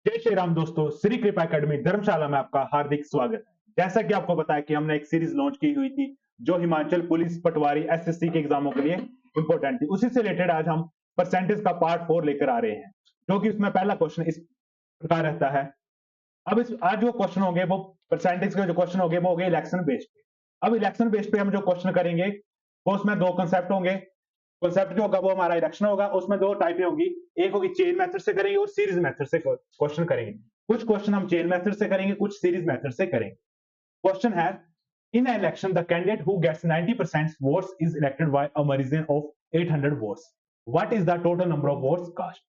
जय श्री राम दोस्तों, श्री कृपा एकेडमी धर्मशाला में आपका हार्दिक स्वागत है। जैसा कि आपको पता है कि हमने एक सीरीज लॉन्च की हुई थी जो हिमाचल पुलिस पटवारी एसएससी के एग्जामों के लिए इंपॉर्टेंट थी। उसी से रिलेटेड आज हम परसेंटेज का पार्ट 4 लेकर आ रहे हैं, जो कि उसमें पहला क्वेश्चन इस प्रकार रहता है। अब इस आज जो क्वेश्चन होंगे वो परसेंटेज के जो क्वेश्चन होंगे वो होंगे इलेक्शन बेस्ड पे। अब इलेक्शन बेस्ड पे हम जो क्वेश्चन करेंगे वो उसमें दो कंसेप्ट होंगे। कॉन्सेप्ट जो होगा वो हमारा इलेक्शन होगा, उसमें दो टाइपें होगी। एक होगी चेन मेथड से करेंगे और सीरीज मेथड से क्वेश्चन करेंगे। कुछ क्वेश्चन हम चेन मेथड से करेंगे, कुछ सीरीज मेथड से करेंगे। क्वेश्चन है, in election the candidate who gets 90% votes is elected by a margin of 800 votes, what is the total number of votes cast.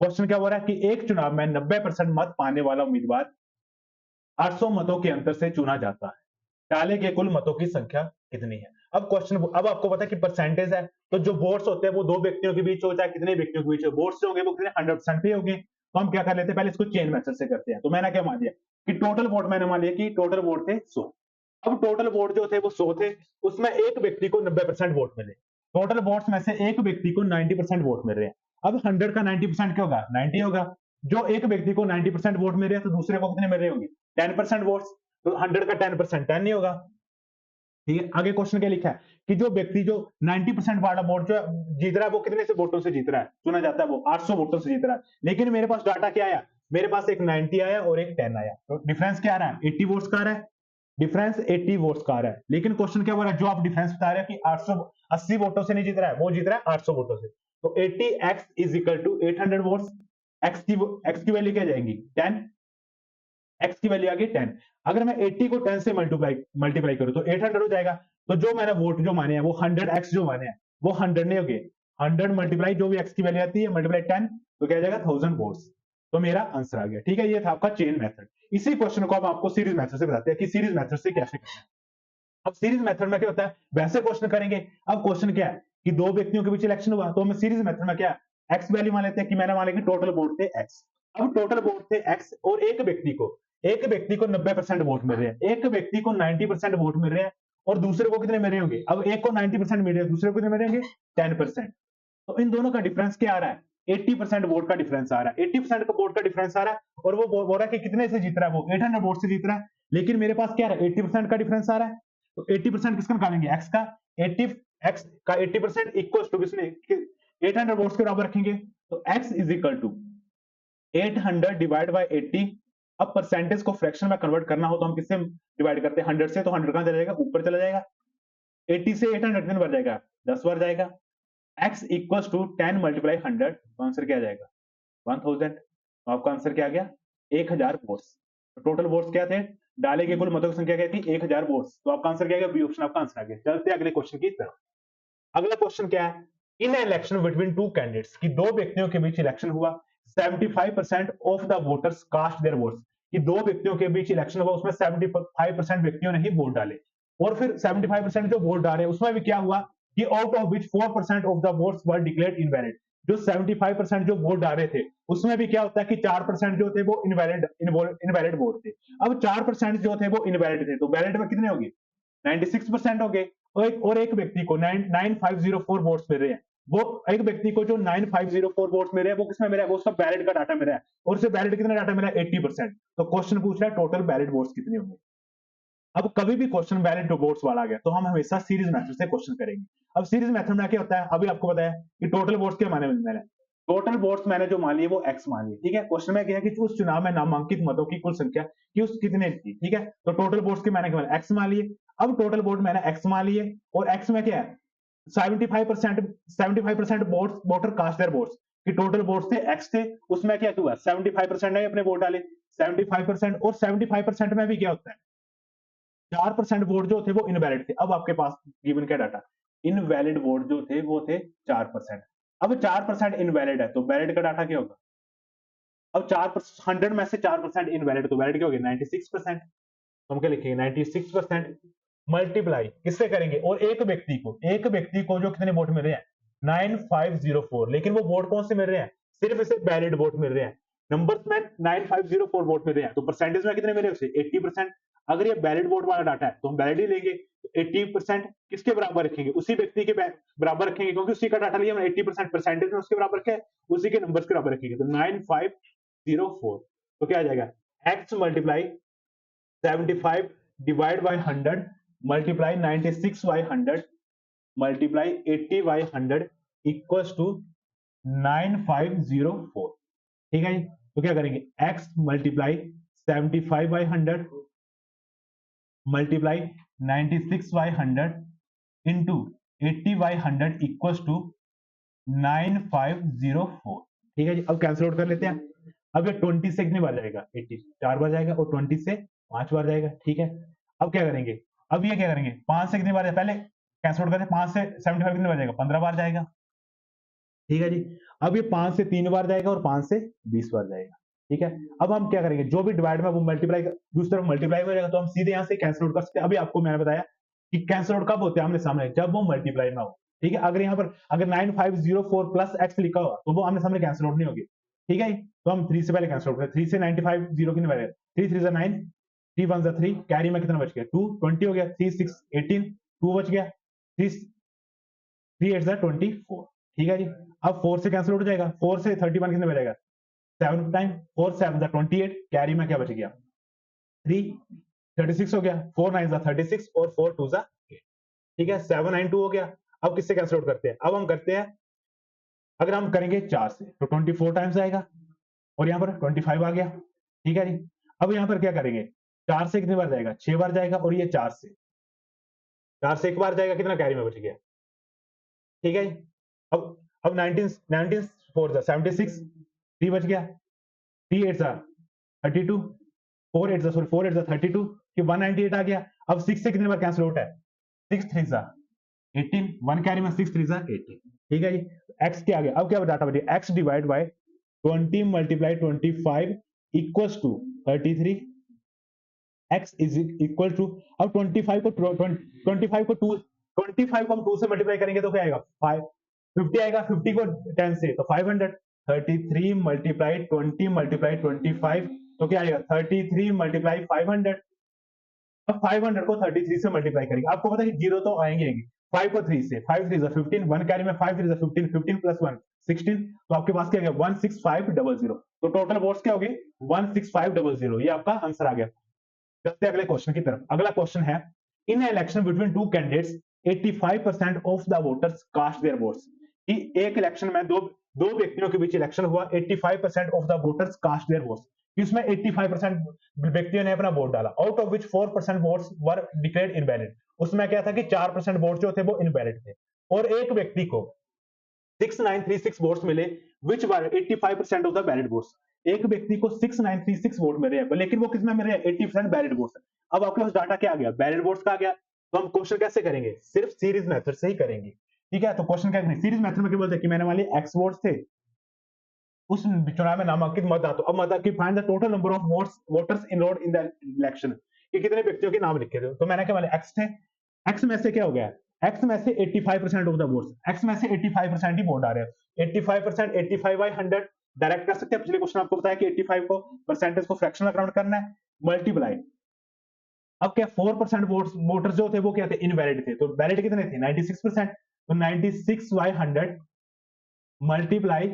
Question क्या हो रहा है कि एक चुनाव में 90% मत पाने वाला उम्मीदवार 800 मतों के अंतर से चुना जाता है। डाले के कुल मतों की संख्या कितनी है। अब क्वेश्चन, अब आपको पता है कि परसेंटेज है, तो जो वोट्स होते हैं वो दो व्यक्तियों के बीच हो चाहे कितने व्यक्तियों के बीच हो, वोट्स जो होंगे वो कितने 100% पे होंगे। तो हम क्या कर लेते हैं, पहले इसको चेन मेथड से करते हैं। तो मैंने क्या मान लिया कि टोटल वोट, मैंने मान लिया कि टोटल वोट थे 100। अब टोटल वोट जो थे वो 100 थे, उसमें एक व्यक्ति को 90% वोट मिले। टोटल वोट्स में से एक व्यक्ति को 90% वोट मिल रहे हैं। अब 100 का 90% क्या होगा, 90 होगा। जो एक व्यक्ति को 90% वोट मिल रहे हैं तो दूसरे को कितने मिल रहे होंगे, 10% वोट्स। तो 100 का 10% 10 नहीं होगा। ठीक है, आगे क्वेश्चन क्या लिखा है कि जो व्यक्ति जो 90% वाला वोट जो जीत रहा है वो कितने से वोटों से जीत रहा है, चुना जाता है, वो 800 वोटों से जीत रहा है। लेकिन मेरे पास डाटा क्या आया, मेरे पास एक 90 आया और एक 10 आया, तो डिफरेंस क्या आ रहा है, 80 वोट्स का आ रहा है। डिफरेंस 80 वोट्स का आ रहा है। लेकिन क्वेश्चन क्या बोल रहा है, जो आप डिफरेंस बता रहे हैं कि 880 वोटों से नहीं जीत रहा है, वो जीत रहा है 800 वोटों से। तो 80x is equal to 800 votes. X की वैल्यू क्या जाएंगी, 10। एक्स की वैल्यू आ गई 10। अगर मैं 80 को 10 से मल्टीप्लाई मल्टीप्लाई करूं तो 800 हो जाएगा। तो जो मैंने वोट जो माने हैं वो 100x जो माने हैं वो 100 नहीं हो गए। 100 मल्टीप्लाई जो भी एक्स की वैल्यू आती है मल्टीप्लाई 10, तो क्या जाएगा 1000 वोट्स। तो मेरा आंसर आ गया। ठीक है, ये था आपका चेन मेथड। इसी क्वेश्चन को हम आपको सीरीज मेथड से बताते हैं कि सीरीज मेथड से कैसे करना है। अब सीरीज मेथड में क्या होता है, वैसे क्वेश्चन करेंगे। अब क्वेश्चन क्या है कि दो व्यक्तियों के बीच इलेक्शन हुआ, तो हम सीरीज मेथड में क्या एक्स वैल्यू मान लेते हैं कि मैंने मान लिया कि टोटल वोट थे एक्स। अब टोटल वोट थे एक्स और एक व्यक्ति को 90% वोट मिल रहे हैं, एक व्यक्ति को 90% वोट मिल रहे हैं और दूसरे को कितने मिल रहे होंगे। अब एक को 90% मिल रहे हैं, दूसरे को कितने मिल रहे होंगे, 10%। तो इन दोनों का डिफरेंस क्या आ रहा है, 80% वोट का डिफरेंस आ रहा है। 80% का वोट का डिफरेंस आ रहा है और वो बोल रहा है कि कितने से जीत रहा है, वो 800 वोट से जीत रहा है। लेकिन मेरे पास क्या है, 80% का डिफरेंस आ रहा है। तो 80% किसका निकालेंगे, एक्स का। 80 एक्स का 80% इक्वल टू किसमें, 800 वोट्स के बराबर रखेंगे। तो X is equal to 800 divide by 80। अब परसेंटेज को फ्रैक्शन में कन्वर्ट करना हो तो हम किससे डिवाइड करते हैं, 100 से। तो 100 कहां चला जाएगा, ऊपर चला जाएगा। 80 से 800 कितने बार जाएगा, 10 बार जाएगा। x इक्वल्स टू 10 मल्टीप्लाई 100, तो आंसर क्या आ जाएगा, 1000। तो आपका आंसर क्या आ गया, 1000 वोट्स। तो टोटल वोट्स क्या थे, डाले के कुल मतों की संख्या क्या थी, 1000 वोट्स। तो आपका आंसर क्या आ गया, बी ऑप्शन आपका आंसर आ गया। चलते हैं अगले क्वेश्चन की तरफ। अगला क्वेश्चन क्या है, in election between two candidates, कि दो व्यक्तियों के बीच इलेक्शन हुआ। 75% of the voters cast their votes, कि दो व्यक्तियों के बीच इलेक्शन हुआ, उसमें 75% व्यक्तियों ने ही वोट डाले। और फिर 75% जो वोट डाले उसमें भी क्या हुआ कि out of which 4% of the votes were declared invalid. जो 75% जो वोट डाले थे उसमें भी क्या होता है कि 4% जो थे वो इनवैलिड इनवैलिड वोट थे। अब 4% जो थे वो इनवैलिड थे, तो वैलिड में कितने हो गए, 96% हो गए। और एक व्यक्ति को 9504 वोट्स मिल रहे हैं। वो एक व्यक्ति को जो 9504 वोट्स मिल रहे हैं वो किसमें मिला है, वो उसका बैलेट का डाटा मिला है। और उसे बैलेट कितना डाटा मिला है, 80%। तो क्वेश्चन पूछ रहा है टोटल बैलेट वोट्स कितने होंगे। अब कभी भी क्वेश्चन बैलेट वोट्स वाला आ गया तो हम हमेशा सीरीज मेथड से क्वेश्चन करेंगे। अब सीरीज मेथड में क्या होता है, अभी आपको बताया कि टोटल वोट्स के माने मैंने टोटल वोट्स मैंने जो मान लिए वो एक्स मान लिए। ठीक है, क्वेश्चन में क्या है कि उस चुनाव में नामांकित मतों की कुल संख्या कि उस कितने थी। ठीक है, तो टोटल वोट्स के मैंने एक्स मान लिए। अब टोटल वोट मैंने एक्स मान लिए और एक्स में क्या है, 75% वोटर कास्ट देयर वोट्स, कि टोटल वोट्स थे एक्स थे, उसमें क्या हुआ 75% ने अपने वोट डाले। 75% और 75% में भी क्या होता है, 4% वोट जो थे वो इनवैलिड थे। अब आपके पास गिवन क्या डाटा, इनवैलिड वोट जो थे वो थे 4%। अब 4% इनवैलिड है तो वैलिड का डाटा क्या होगा। अब 100 में से 4% इनवैलिड, तो वैलिड क्या होगी 96%। तो हम क्या लिखेंगे, 96% मल्टीप्लाई किससे करेंगे, और एक व्यक्ति को जो कितने वोट मिल रहे हैं, 9504। लेकिन वो वोट कौन से मिल रहे हैं, सिर्फ इसे वैलिड वोट मिल रहे हैं। नंबर्स में 9504 वोट मिल रहे हैं, तो परसेंटेज में कितने मिले उसे, 80%। अगर ये वैलिड वोट वाला डाटा है तो हम वैलिड ही लेंगे। 80% किसके बराबर रखेंगे, उसी व्यक्ति के बराबर रखेंगे, क्योंकि उसी का डाटा लिया हमने। 80% परसेंटेज में उसके बराबर क्या है, उसी के नंबर्स के बराबर रखेंगे। तो 9504 तो क्या आ जाएगा, x multiply 75 divide by 100 multiply 96 by 100 multiply 80 by 100 equals to 9504। ठीक है जी। तो क्या करेंगे, x multiply 75 by 100 multiply 96 by 100 into 80 by 100 equals to 9504। ठीक है जी। अब कैंसिल आउट कर लेते हैं। अब ये 20 से कितनी बार जाएगा, 80 4 बार जाएगा और 20 से 5 बार जाएगा। ठीक है। अब क्या करेंगे, अब ये क्या करेंगे, 5 से कितनी बार जाएगा, पहले कैंसिल आउट करते हैं, 5 से 75 कितनी बार जाएगा, 15 बार जाएगा। ठीक है जी। अब ये 5 से 3 बार जाएगा और 5 से 20 बार जाएगा। ठीक है। अब हम क्या करेंगे, जो भी डिवाइड में वो मल्टीप्लाई दूसरी तरफ मल्टीप्लाई हो जाएगा, तो हम सीधे यहाँ से कैंसिल आउट कर सकते हैं। अभी आपको मैंने बताया कि कैंसिल आउट कब होते हैं आमने सामने, जब वो मल्टीप्लाई में हो। ठीक है। अगर यहाँ पर अगर 9504 प्लस एक्स लिखा हुआ तो वो आमने सामने कैंसिल आउट नहीं होगी। ठीक है। तो हम 3 से पहले कैंसिल आउट करें, 3 से 95 0 कितने बचेगा, 3 3 9, 3 1 3, कैरी में कितना बच गया 2, 20 हो गया, 3 6 18, 2 बच गया, 3 3 8 24। ठीक है जी। अब 4 से कैंसिल हो जाएगा, 4 से 31 कितने बचेगा, 7 टाइम 4 7 28, कैरी में क्या बच गया 3, 36 हो गया, 4 9 36 और 4 2 8। ठीक है। 7 9 2 हो गया। अब किससे कैंसिल आउट करते हैं, अब हम करते हैं, अगर हम करेंगे 4 से तो 24 टाइम्स आएगा और यहाँ पर 25 आ गया। ठीक है जी। अब यहाँ पर क्या करेंगे, 4 से कितनी बार जाएगा, 6 बार जाएगा और ये 4 से एक बार जाएगा, कितना कैरी में बच गया। ठीक है। अब 19 4 76, 3 बच गया, 3 8 32, 4 8 सॉरी 4 8 32 कि 198 आ गया। अब 6 से कितने बार कैंसिल आउट है, 6 3 18, 1 कैरी में 6 3 18। ठीक है जी। x क्या आ गया, अब क्या डाटा बचेगा, x divide by 20 multiply 25 equals to 33, x is equal to, अब 25 को 25 को 2, 25 को हम 2 से मल्टीप्लाई करेंगे तो क्या आएगा 5, 50 आएगा, 50 को 10 से तो 500, 33 मल्टीप्लाई 20 मल्टीप्लाई 25 तो क्या आएगा 33 मल्टीप्लाई 500। अब 500 को 33 से मल्टीप्लाई करेंगे, आपको पता है कि जीरो तो आएंगे 5 को 3 से, 5 3 15, 1 कैरी में 5 3 15, 15 प्लस 1 16, तो आपके पास क्या आ गया 16500। तो टोटल वोट्स क्या हो गए 16500। ये आपका आंसर आ गया। चलते अगले क्वेश्चन की तरफ। अगला क्वेश्चन है, in election between two candidates 85% of the voters cast their votes. कि एक इलेक्शन में दो दो व्यक्तियों के बीच इलेक्शन हुआ, 85% of the voters cast their votes, इसमें 85% व्यक्तियों ने अपना वोट डाला, out of which 4% votes were declared invalid. उसमें क्या था कि 4% वोट जो थे वो इनवैलिड थे, और एक व्यक्ति को 6936 वोट्स मिले विच वर 85% ऑफ द वैलिड वोट्स। एक व्यक्ति को 6936 वोट मिले हैं, लेकिन वो किसमें मिले हैं 80% वैलिड वोट्स। अब आपके पास डाटा क्या आ गया, वैलिड वोट्स का आ गया। तो हम क्वेश्चन कैसे करेंगे, सिर्फ सीरीज मेथड से ही करेंगे। ठीक है। तो क्वेश्चन क्या करेंगे, सीरीज मेथड में क्या बोलते हैं कि मैंने मान लिया एक्स वोट्स थे, उस चुनाव में नामांकित मतदाता, अब मतदाता की find the total number of votes voters enrolled in the election, कि कितने व्यक्तियों के नाम लिखे थे। तो मैंने क्या बोला एक्स थे, एक्स में से क्या हो गया, एक्स में से 85% ऑफ द वोट्स, एक्स में से 85% ही वोट आ रहे हैं। 85% 85 बाय 100 डायरेक्ट कर सकते हैं। पिछले क्वेश्चन आपको बताया कि 85 को परसेंटेज को फ्रैक्शन में काउंट करना है, मल्टीप्लाई। अब क्या 4% वोटर्स जो थे वो क्या थे, इनवैलिड थे, तो वैलिड कितने थे 96%, तो 96 बाय 100 मल्टीप्लाई,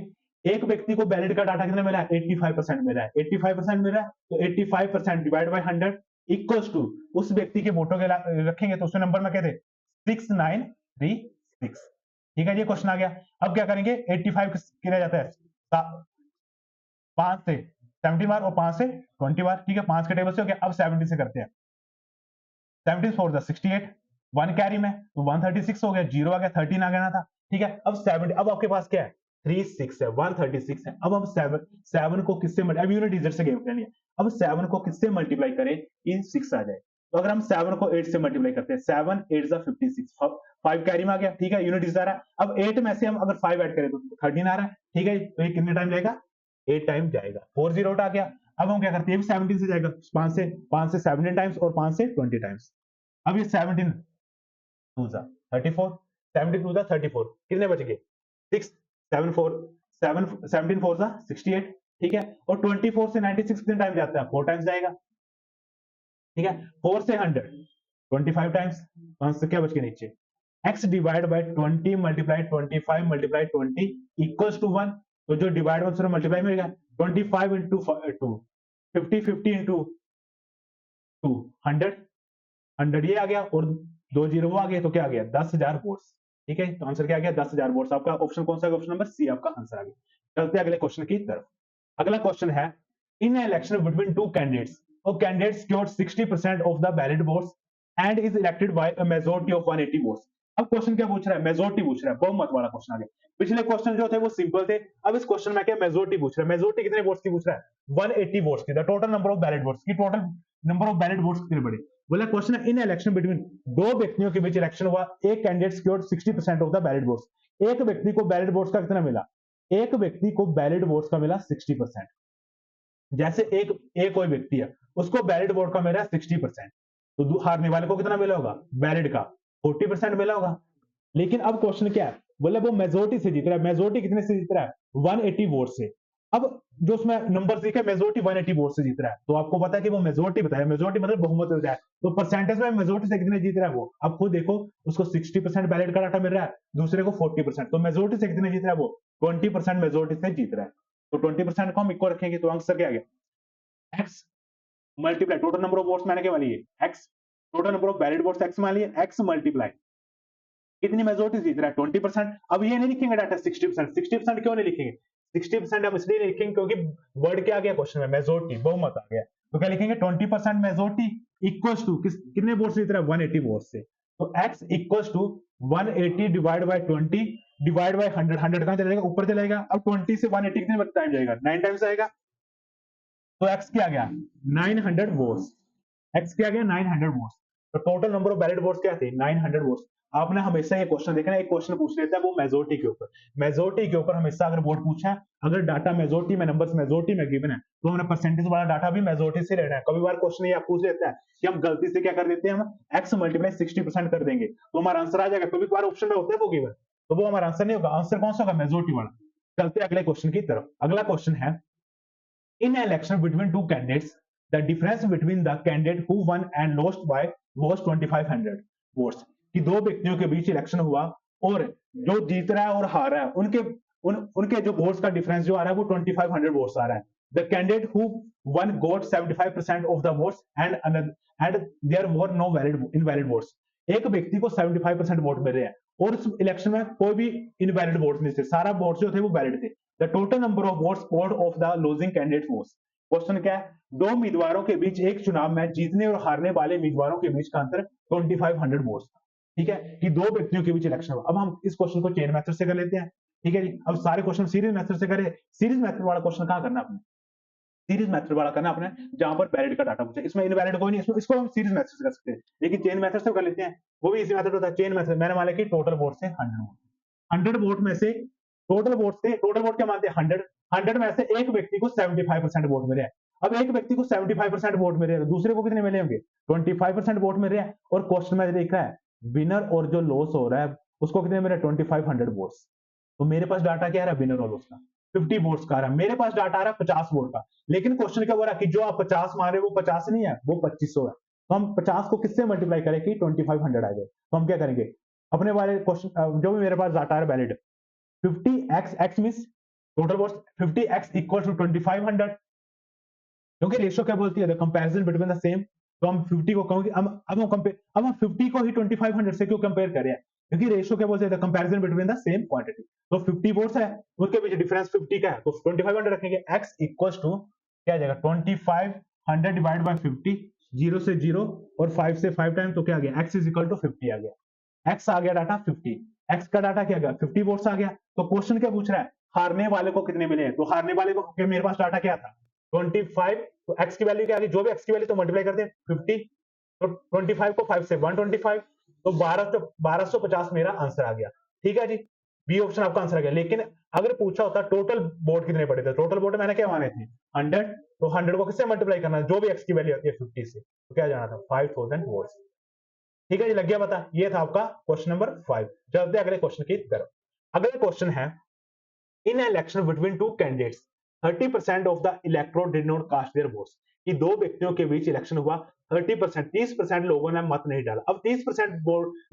एक व्यक्ति को वैलिड का डाटा कितना मिला है 85% मिला है, 85% मिला है, तो 85% डिवाइड बाय 100 इक्वल्स टू उस व्यक्ति के वोटों के रखेंगे तो उसके नंबर में क्या थे 6936। ठीक है, ये क्वेश्चन आ गया। अब क्या करेंगे 85 किया जाता है 5 से 70 बार और 5 से 20 बार। ठीक है, 5 के टेबल से हो गया। अब 70 से करते हैं, 70 4 68, 1 कैरी में तो 136 हो गया, 0 आ गया, 13 आ गया था। ठीक है, अब 70, अब आपके पास क्या है 36 है, 136 है। अब हम 7 को किससे अब यूनिट डिजिट से गेम खेलनी है। अब 7 को किससे मल्टीप्लाई करें इन 6 आ जाए। तो अगर हम 7 को 8 से मल्टीप्लाई करते हैं, 7 8 56, 5 कैरी में आ गया। ठीक है, यूनिट डिजिट आ रहा है। अब 8 में से हम अगर 5 ऐड करें तो 13 आ रहा है। ठीक है, तो ये कितने टाइम जाएगा 8 टाइम जाएगा, 40 आ गया। अब हम क्या करते हैं 17 से जाएगा, 5 से 17 टाइम्स और 5 से 20 टाइम्स। अब ये 17 2 34, 17 2 34, कितने बच गए 6 7 4 7 17 4 68। ठीक है, और 24 से 96 कितने टाइम जाता है 4 टाइम्स जाएगा। ठीक है, 4 से 100 25 टाइम्स, तो क्या बच के नीचे x divide by 20 multiply 25 multiply 20 equals to 1। तो जो डिवाइड 1 से मल्टीप्लाई मिलेगा 25 इंटू 2 50 इंटू 2 100 100 ये आ गया और 2 जीरो वो आ गया, तो क्या आ गया 10,000 वोट्स। ठीक है, तो आंसर क्या आ गया 10,000 वोट्स। आपका ऑप्शन कौन सा है? ऑप्शन नंबर सी आपका आंसर आ गया। चलते हैं अगले क्वेश्चन की तरफ। अगला क्वेश्चन है, in election between two candidates और candidate scored 60% of the valid votes and is elected by a majority of 180 votes. अब क्वेश्चन क्या पूछ रहा है? मेजोरिटी पूछ रहा है, बहुमत वाला क्वेश्चन आ गया। पिछले क्वेश्चन जो थे वो सिंपल थे, अब इस क्वेश्चन में क्या मेजोरिटी पूछ रहा है। मेजोरिटी कितने वोट्स की पूछ रहा है? 180 वोट्स की। The total number of valid votes की, total number of valid votes कितने बड़े? बोला क्वेश्चन है, इन इलेक्शन बिटवीन दो व्यक्तियों के बीच इलेक्शन हुआ, एक candidate scored 60% of the valid votes. एक व्यक्ति को वैलिड वोट्स का कितना मिला? एक व्यक्ति को वैलिड वोट्स का मिला 60%। जैसे एक कोई व्यक्ति है, उसको वैलिड वोट का मिला 60%, तो हारने वाले को कितना मिला होगा? वैलिड का 40% मिला होगा। लेकिन अब क्वेश्चन क्या है? बोले वो मेजोरिटी से जीत रहा है। मेजोरिटी कितने से जीत रहा है? 180 वोट से। अब जो उसमें नंबर दिखे, मेजोरिटी 180 वोट से जीत रहा है, तो आपको पता है कि वो मेजोरिटी बताया, मेजोरिटी मतलब बहुमत होता है, तो परसेंटेज में मेजोरिटी से कितने जीत रहा है वो। अब खुद देखो, उसको 60% वैलिड का डाटा मिल रहा है, दूसरे को 40%, तो मेजोरिटी से कितने जीत रहा है वो? 20% मेजोरिटी से जीत रहा है। तो 20% को हम इक्वल रखेंगे, तो आंसर क्या आ गया? X multiply total number of votes मैंने क्या वाली है? X. Total number of valid votes x मान लिए, एक्स मल्टीप्लाई कितनी मेजोरिटी जीत रहा है? 20%। अब ये नहीं लिखेंगे डाटा 60%। 60% क्यों नहीं लिखेंगे? 60% हम इसलिए नहीं लिखेंगे क्योंकि वर्ड क्या आ गया क्वेश्चन में? मेजोरिटी, बहुमत आ गया। तो क्या लिखेंगे? 20% मेजोरिटी इक्वल्स टू कितने वोट से जीत रहा है? 180 वोट से। तो x equals to 180 divide by 20 divide by 100। 100 कहां चला जाएगा? ऊपर चला जाएगा। अब 20 से 180 कितने टाइम जाएगा? 9 टाइम्स आएगा। तो x क्या आ गया? 900 वोट्स। x क्या आ गया? 900 वोट्स। तो total number of valid votes क्या थे? 900 वोट्स। आपने हमेशा ये क्वेश्चन देखना, एक क्वेश्चन पूछ लेता है वो मेजोरिटी के ऊपर। मेजोरिटी के ऊपर हमेशा अगर वोट पूछा है, अगर डाटा मेजोरिटी में, नंबर्स मेजोरिटी में गिवन है, तो हमने परसेंटेज वाला डाटा भी मेजोरिटी से लेना है। कभी बार क्वेश्चन ये पूछ लेता है कि हम गलती से क्या कर देते हैं, हम x मल्टीप्लाई 60% कर देंगे, तो हमारा आंसर आ जाएगा। कभी बार ऑप्शन में होता है वो गिवन, तो वो हमारा आंसर नहीं होगा। आंसर कौन सा होगा? मेजोरिटी वाला। चलते अगले क्वेश्चन की तरफ। अगला क्वेश्चन है, in an election between two candidates, the difference between the candidate who won and lost by was 2500 votes। कि दो व्यक्तियों के बीच इलेक्शन हुआ और जो जीत रहा है और हार रहा है, उनके जो वोट्स का डिफरेंस जो आ रहा है वो 2500 वोट्स आ रहा है। The candidate who won got 75% of the votes and there were no invalid votes। एक व्यक्ति को 75% वोट मिल रहे हैं और उस इलेक्शन में कोई भी इनवैलिड वोट नहीं थे, सारा वोट जो थे वो वैलिड थे। The total number of votes polled of the losing candidate was. Question क्या है? दो उम्मीदवारों के बीच एक चुनाव में जीतने और हारने वाले उम्मीदवारों के बीच का अंतर 2500 वोट्स था। ठीक है, कि दो व्यक्तियों के बीच इलेक्शन हुआ। अब हम इस क्वेश्चन को चेन मेथड से कर लेते हैं। ठीक है जी, अब सारे क्वेश्चन सीरीज मेथड से करें। सीरीज मेथड वाला क्वेश्चन कहां करना आपने? सीरीज मेथड वाला करना आपने, जहां पर वैलिड का डाटा पूछे। इसमें इनवैलिड कोई नहीं, इसको हम सीरीज मेथड से कर सकते हैं, लेकिन चेन मेथड से कर लेते हैं, वो भी इसी मेथड होता है। चेन मेथड मैंने मान लिया कि टोटल वोट से 100 वोट में से, टोटल वोट से, टोटल वोट क्या मानते हैं? 100। 100 में से एक व्यक्ति को 75% वोट मिले हैं। अब एक व्यक्ति को 75% वोट मिले हैं, तो दूसरे को कितने मिले होंगे? 25% वोट मिल रहे हैं। और क्वेश्चन में लिख रहा है विनर और जो लॉस हो रहा है उसको कितने मिले? 2500 वोट्स। तो मेरे पास डाटा क्या आ रहा है? विनर और लॉस का 50 वोट्स का आ रहा है। मेरे पास डाटा आ रहा है 50 वोट का, लेकिन क्वेश्चन क्या हो रहा है कि जो आप 50 मान रहे हो वो 50 नहीं है, वो 2500 है। तो हम 50 को किससे मल्टीप्लाई करें कि 2500 आ जाए? तो हम क्या करेंगे? अपने वाले क्वेश्चन जो भी मेरे पास डाटा है valid, 50x, x means total votes, 50x equal to 2500, क्योंकि रेशियो क्या बोलती है? The comparison between the same. तो हम 50 को कहोगे, अब हम 50 को ही 2500 से क्यों कंपेयर कर रहे हैं? क्योंकि रेशियो क्या बोलते हैं? The comparison between the same quantity. तो 50 वोट्स है, उसके बीच डिफरेंस 50 का है, तो 2500 रखेंगे। x इक्वल्स टू क्या आ जाएगा? 2500 डिवाइड बाय 50, 0 से 0 और 5 से 5 टाइम, तो क्या आ गया? x इज इक्वल टू 50 आ गया। x आ गया डाटा 50, x का डाटा क्या आ गया? 50 वोट्स आ गया। तो क्वेश्चन क्या पूछ रहा है? हारने वाले को कितने मिले हैं? तो हारने वाले को, मेरे पास डाटा क्या था? 25। तो x की वैल्यू क्या आ गई? जो भी x की वैल्यू, तो मल्टीप्लाई करते हैं 50, तो 25 को 5 से 125, तो 1250 मेरा आंसर आ गया। ठीक है जी, बी ऑप्शन आपका आंसर आ गया। लेकिन अगर पूछा होता टोटल वोट कितने पड़े थे, टोटल वोट मैंने क्या माने थे? 100। तो 100 को किससे मल्टीप्लाई करना है? जो भी x की वैल्यू आती है 50 से, तो क्या जाना था? 5000 वोट्स। ठीक है जी, लग गया पता? ये था आपका क्वेश्चन नंबर 5। चलते अगले क्वेश्चन की तरफ। अगला क्वेश्चन है, in election between two candidates 30% of the electorate did not cast their votes. कि दो व्यक्तियों के बीच इलेक्शन हुआ, 30%, 30% लोगों ने मत नहीं डाला। अब 30%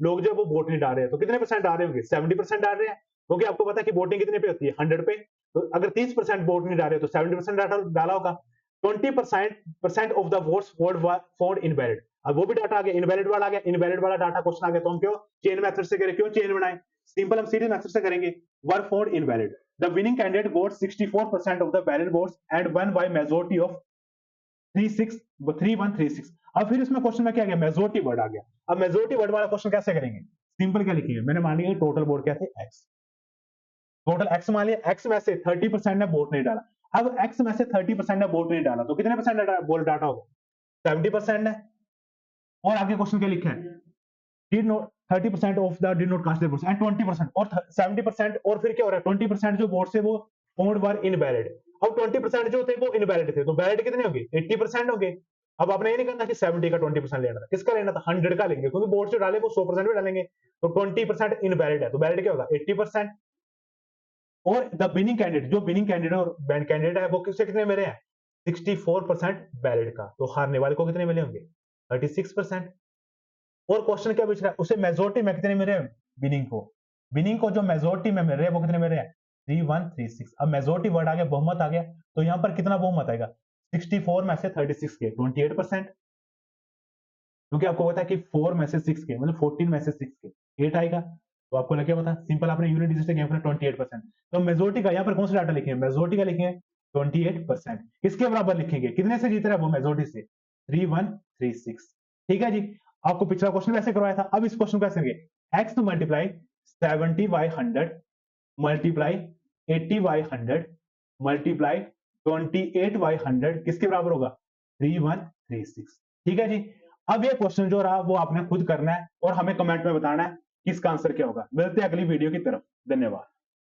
लोग जो वो वोट नहीं डाल रहे हैं, तो कितने परसेंट डाल रहे होंगे? 70% डाल रहे हैं, क्योंकि आपको पता है कि वोटिंग कितने पे होती है? 100 पे। तो अगर 30% वोट नहीं डाल रहे तो 70% डाटा डाला होगा। 20% of the votes for invalid. अब वो भी डाटा आ गया, इनवैलिड वाला आ गया, इनवैलिड वाला डाटा क्वेश्चन आ गया, तो हम क्यों चेन मेथड से करें, क्यों चेन बनाए, सिंपल हम सीरीज मेथड से करेंगे। Were for invalid, the winning candidate got 64% of the valid votes and won by majority of 3136। अब फिर इसमें क्वेश्चन में क्या गया, मेजोरिटी वर्ड आ गया। अब मेजोरिटी वर्ड वाला क्वेश्चन कैसे करेंगे, सिंपल क्या लिखेंगे, मैंने मान लिया टोटल वोट क्या थे एक्स, टोटल एक्स मान लिया, एक्स में से 30% ने वोट नहीं डाला। अब एक्स में से 30% ने वोट नहीं डाला तो कितने परसेंट वोट डाटा होगा, 70% ने। और आगे क्वेश्चन क्या लिखा है, did not 30% of the did not cast their votes and 20% और 70%, और फिर क्या हो रहा है 20% जो वोट्स है वो found were invalid। अब 20% जो थे वो इनवैलिड थे, तो वैलिड कितने होंगे 80% होंगे। अब आपने ये नहीं करना कि 70 का 20% लेना था, किसका लेना था 100 का लेंगे, क्योंकि वोट जो डाले वो 100% भी डालेंगे, तो 20% इनवैलिड है, तो वैलिड क्या होगा 80%। और द विनिंग कैंडिडेट, जो विनिंग कैंडिडेट और बैंड कैंडिडेट है वो किससे कितने मिले हैं 64% वैलिड का, तो हारने वाले को कितने मिले होंगे 36%। और क्वेश्चन क्या पूछ रहा है, उसे मेजोरिटी में कितने मिल रहे हैं विनिंग को, विनिंग को जो मेजोरिटी में मिल रहे हैं वो कितने मिल रहे हैं 3136। अब मेजोरिटी वर्ड आ गया, बहुमत आ गया, तो यहां पर कितना बहुमत आएगा 64 में से 36 के 28%, क्योंकि आपको पता है कि 4 में से 6 के मतलब 14 में से 6 के 8 आएगा, तो आपको लगे पता सिंपल आपने यूनिट डिजिट से 28%। तो मेजोरिटी का यहां पर कौन सा डाटा लिखेंगे, मेजोरिटी का लिखेंगे 28%। किसके बराबर लिखेंगे, कितने से जीत रहा है वो मेजोरिटी से 3136। ठीक है जी, आपको पिछला क्वेश्चन वैसे करवाया था, अब इस क्वेश्चन को कैसे करेंगे, x multiply 70 by 100 multiply 80 by 100 multiply 28 by 100 किसके बराबर होगा 3136। ठीक है जी, अब ये क्वेश्चन जो रहा वो आपने खुद करना है और हमें कमेंट में बताना है कि इसका आंसर क्या होगा। मिलते हैं अगली वीडियो की तरफ, धन्यवाद।